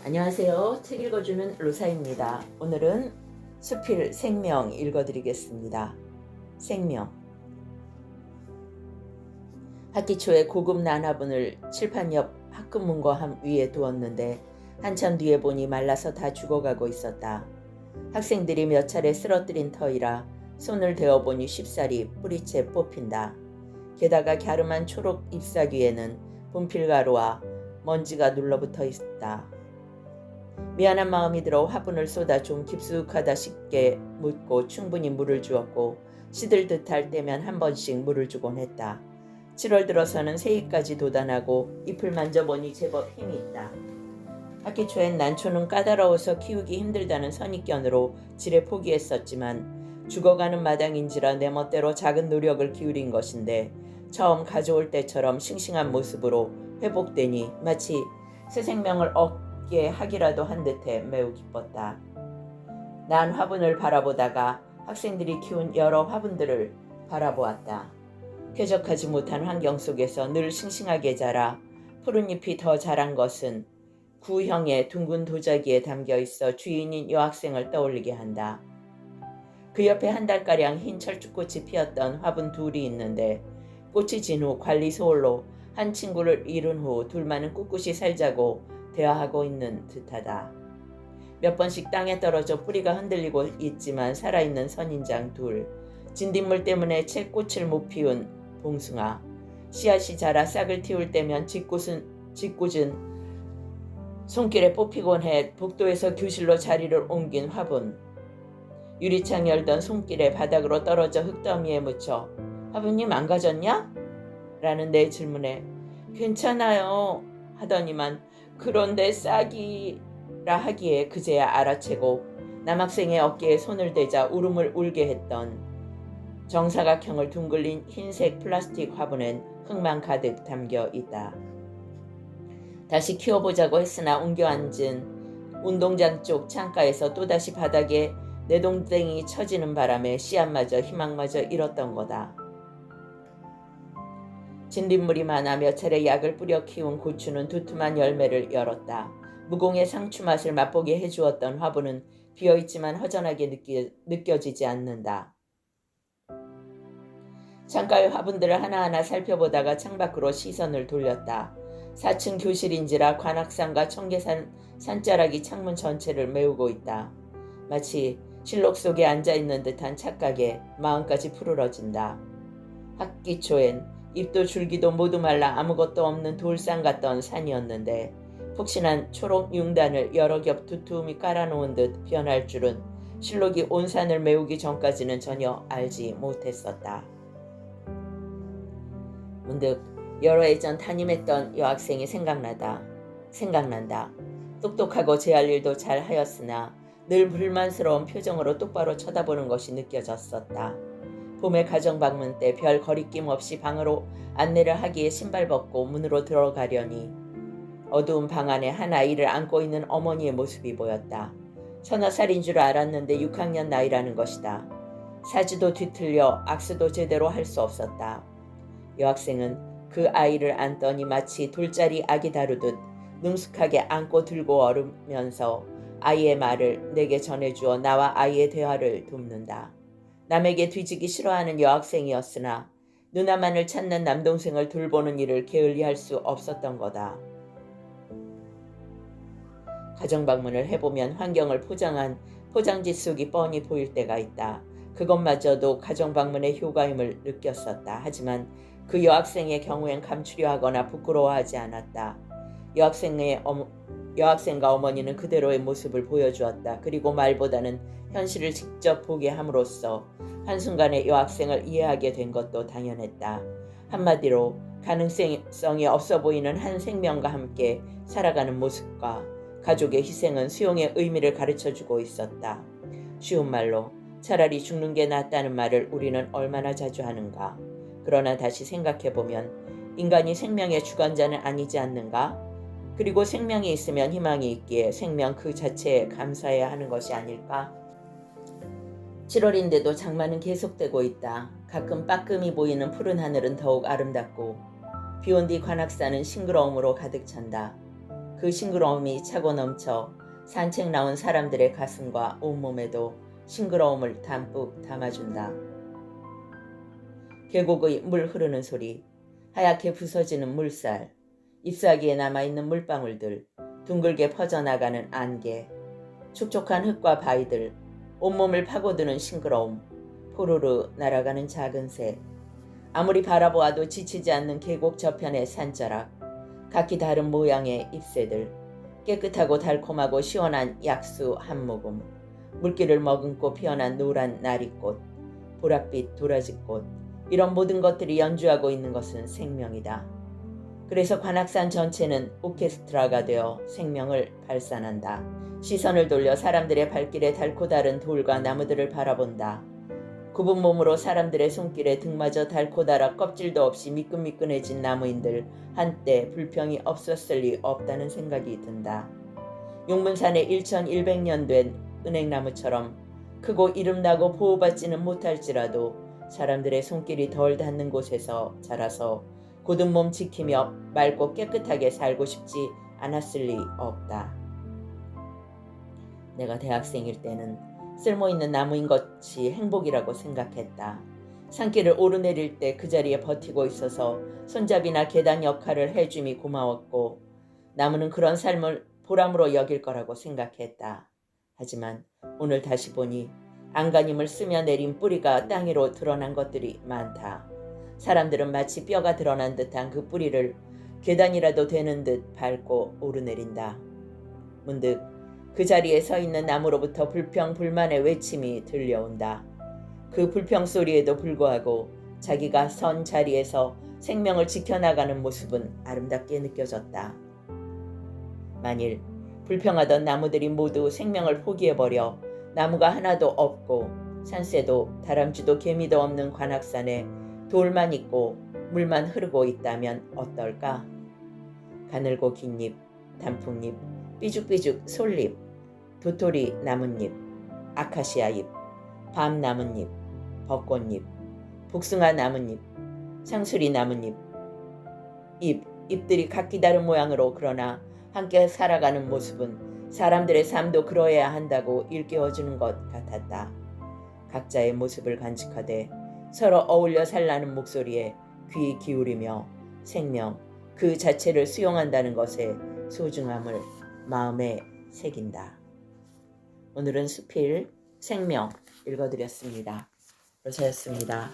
안녕하세요. 책 읽어주는 로사입니다. 오늘은 수필 생명 읽어드리겠습니다. 생명. 학기 초에 고급 난화분을 칠판 옆 학급문고 위에 두었는데 한참 뒤에 보니 말라서 다 죽어가고 있었다. 학생들이 몇 차례 쓰러뜨린 터이라 손을 대어보니 쉽사리 뿌리채 뽑힌다. 게다가 갸름한 초록 잎사귀에는 분필가루와 먼지가 눌러붙어 있다. 미안한 마음이 들어 화분을 쏟아 좀 깊숙하다 싶게 묻고 충분히 물을 주었고 시들 듯할 때면 한 번씩 물을 주곤 했다. 7월 들어서는 새잎까지 돋아나고 잎을 만져보니 제법 힘이 있다. 학기 초엔 난초는 까다로워서 키우기 힘들다는 선입견으로 지레 포기했었지만 죽어가는 마당인지라 내 멋대로 작은 노력을 기울인 것인데 처음 가져올 때처럼 싱싱한 모습으로 회복되니 마치 새 생명을 얻게 하기라도 한 듯해 매우 기뻤다. 난 화분을 바라보다가 학생들이 키운 여러 화분들을 바라보았다. 쾌적하지 못한 환경 속에서 늘 싱싱하게 자라 푸른 잎이 더 자란 것은 구형의 둥근 도자기에 담겨 있어 주인인 여학생을 떠올리게 한다. 그 옆에 한 달가량 흰 철쭉꽃이 피었던 화분 둘이 있는데 꽃이 진 후 관리 소홀로 한 친구를 잃은 후 둘만은 꿋꿋이 살자고 대화하고 있는 듯하다. 몇 번씩 땅에 떨어져 뿌리가 흔들리고 있지만 살아있는 선인장 둘, 진딧물 때문에 채 꽃을 못 피운 봉숭아, 씨앗이 자라 싹을 틔울 때면 짓궂은 손길에 뽑히곤 해 복도에서 교실로 자리를 옮긴 화분, 유리창 열던 손길에 바닥으로 떨어져 흙더미에 묻혀 화분이 망가졌냐? 라는 내 질문에 괜찮아요 하더니만 그런데 싹이라 하기에 그제야 알아채고 남학생의 어깨에 손을 대자 울음을 울게 했던 정사각형을 둥글린 흰색 플라스틱 화분엔 흙만 가득 담겨 있다. 다시 키워보자고 했으나 옮겨 앉은 운동장 쪽 창가에서 또다시 바닥에 내동댕이 쳐지는 바람에 씨앗마저 희망마저 잃었던 거다. 진딧물이 많아 몇 차례 약을 뿌려 키운 고추는 두툼한 열매를 열었다. 무공의 상추 맛을 맛보게 해주었던 화분은 비어있지만 허전하게 느껴지지 않는다. 창가의 화분들을 하나하나 살펴보다가 창밖으로 시선을 돌렸다. 4층 교실인지라 관악산과 청계산 산자락이 창문 전체를 메우고 있다. 마치 실록 속에 앉아있는 듯한 착각에 마음까지 푸르러진다. 학기 초엔 잎도 줄기도 모두 말라 아무것도 없는 돌산 같던 산이었는데 푹신한 초록 융단을 여러 겹 두툼히 깔아놓은 듯 변할 줄은 실록이 온 산을 메우기 전까지는 전혀 알지 못했었다. 문득 여러 해 전 담임했던 여학생이 생각난다. 똑똑하고 제할 일도 잘 하였으나 늘 불만스러운 표정으로 똑바로 쳐다보는 것이 느껴졌었다. 봄의 가정방문 때 별 거리낌 없이 방으로 안내를 하기에 신발 벗고 문으로 들어가려니 어두운 방 안에 한 아이를 안고 있는 어머니의 모습이 보였다. 서너 살인 줄 알았는데 6학년 나이라는 것이다. 사지도 뒤틀려 악수도 제대로 할 수 없었다. 여학생은 그 아이를 안더니 마치 돌짜리 아기 다루듯 능숙하게 안고 들고 얼으면서 아이의 말을 내게 전해주어 나와 아이의 대화를 돕는다. 남에게 뒤지기 싫어하는 여학생이었으나 누나만을 찾는 남동생을 돌보는 일을 게을리할 수 없었던 거다. 가정방문을 해보면 환경을 포장한 포장지 속이 뻔히 보일 때가 있다. 그것마저도 가정방문의 효과임을 느꼈었다. 하지만 그 여학생의 경우엔 감추려 하거나 부끄러워하지 않았다. 여학생과 어머니는 그대로의 모습을 보여주었다. 그리고 말보다는 현실을 직접 보게 함으로써 한순간에 여학생을 이해하게 된 것도 당연했다. 한마디로 가능성이 없어 보이는 한 생명과 함께 살아가는 모습과 가족의 희생은 수용의 의미를 가르쳐주고 있었다. 쉬운 말로 차라리 죽는 게 낫다는 말을 우리는 얼마나 자주 하는가. 그러나 다시 생각해보면 인간이 생명의 주관자는 아니지 않는가? 그리고 생명이 있으면 희망이 있기에 생명 그 자체에 감사해야 하는 것이 아닐까? 7월인데도 장마는 계속되고 있다. 가끔 빠끔히 보이는 푸른 하늘은 더욱 아름답고 비온 뒤 관악산은 싱그러움으로 가득 찬다. 그 싱그러움이 차고 넘쳐 산책 나온 사람들의 가슴과 온몸에도 싱그러움을 담뿍 담아준다. 계곡의 물 흐르는 소리, 하얗게 부서지는 물살, 잎사귀에 남아있는 물방울들, 둥글게 퍼져나가는 안개, 촉촉한 흙과 바위들, 온몸을 파고드는 싱그러움, 푸르르 날아가는 작은 새, 아무리 바라보아도 지치지 않는 계곡 저편의 산자락, 각기 다른 모양의 잎새들, 깨끗하고 달콤하고 시원한 약수 한 모금, 물기를 머금고 피어난 노란 나리꽃, 보랏빛 도라지꽃, 이런 모든 것들이 연주하고 있는 것은 생명이다. 그래서 관악산 전체는 오케스트라가 되어 생명을 발산한다. 시선을 돌려 사람들의 발길에 닳고 다른 돌과 나무들을 바라본다. 굽은 몸으로 사람들의 손길에 등마저 닳고 닳아 껍질도 없이 미끈미끈해진 나무인들 한때 불평이 없었을 리 없다는 생각이 든다. 용문산의 1100년 된 은행나무처럼 크고 이름나고 보호받지는 못할지라도 사람들의 손길이 덜 닿는 곳에서 자라서 굳은 몸 지키며 맑고 깨끗하게 살고 싶지 않았을 리 없다. 내가 대학생일 때는 쓸모있는 나무인 것이 행복이라고 생각했다. 산길을 오르내릴 때 그 자리에 버티고 있어서 손잡이나 계단 역할을 해줌이 고마웠고 나무는 그런 삶을 보람으로 여길 거라고 생각했다. 하지만 오늘 다시 보니 안간힘을 쓰며 내린 뿌리가 땅 위로 드러난 것들이 많다. 사람들은 마치 뼈가 드러난 듯한 그 뿌리를 계단이라도 되는 듯 밟고 오르내린다. 문득 그 자리에 서 있는 나무로부터 불평 불만의 외침이 들려온다. 그 불평 소리에도 불구하고 자기가 선 자리에서 생명을 지켜나가는 모습은 아름답게 느껴졌다. 만일 불평하던 나무들이 모두 생명을 포기해버려 나무가 하나도 없고 산새도 다람쥐도 개미도 없는 관악산에 돌만 있고 물만 흐르고 있다면 어떨까? 가늘고 긴 잎, 단풍잎, 삐죽삐죽 솔잎, 도토리 나뭇잎, 아카시아 잎, 밤 나뭇잎, 벚꽃잎, 복숭아 나뭇잎, 상수리 나뭇잎, 잎들이 각기 다른 모양으로 그러나 함께 살아가는 모습은 사람들의 삶도 그러해야 한다고 일깨워주는 것 같았다. 각자의 모습을 간직하되 서로 어울려 살라는 목소리에 귀 기울이며 생명 그 자체를 수용한다는 것의 소중함을 마음에 새긴다. 오늘은 수필 생명 읽어드렸습니다. 로사였습니다.